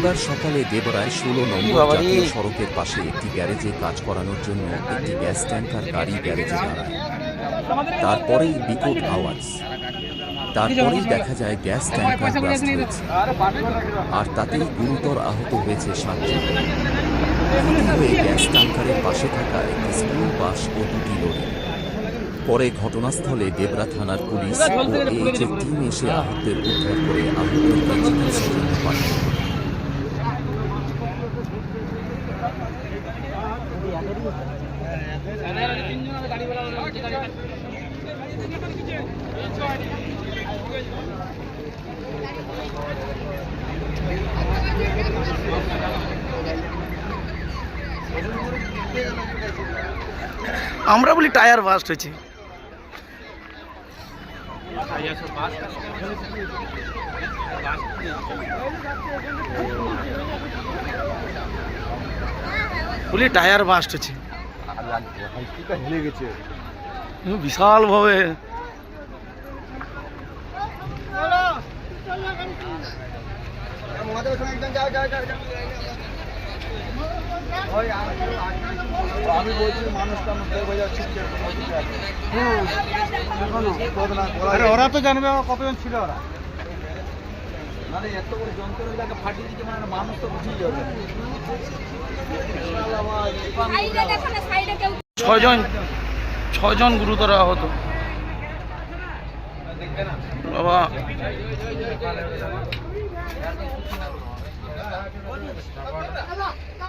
রবিবার সকালে দেবরায় ১৬ নম্বর জাতীয় সড়কের পাশে একটি গ্যারেজে কাজ করানোর জন্য একটি গ্যাস ট্যাঙ্কার গাড়ি গ্যারেজে দাঁড়ায়। তারপরেই বিকট আওয়াজ, তারপরেই দেখা যায় গ্যাস ট্যাঙ্কার ব্লাস্ট হয়েছে, আর তাতেই গুরুতর আহত হয়েছে ৭ জন। ক্ষতি হয়ে গ্যাস ট্যাঙ্কারের পাশে থাকা একটি স্কুল বাস ও ২টি লরি। পরে ঘটনাস্থলে দেবরা থানার পুলিশ ও এইচএর টিম এসে আহতদের উদ্ধার করে আহতদেরকে চিকিৎসার জন্য পাঠায়। আমরা বলি টায়ার বাস্ট হয়েছে। বলি টায়ার বাস্ট হচ্ছে, হেলে গেছে বিশাল ভাবে। আমি বলছি মানুষটা ওরা তো জানবে কতজন ছিল ওরা, মানে এত বড় যন্ত্রটাকে ফাটিয়ে দিচ্ছে, মানে মানুষ তো বুঝিয়ে যাবে। 6 জন গুরুতর আহত। বাবা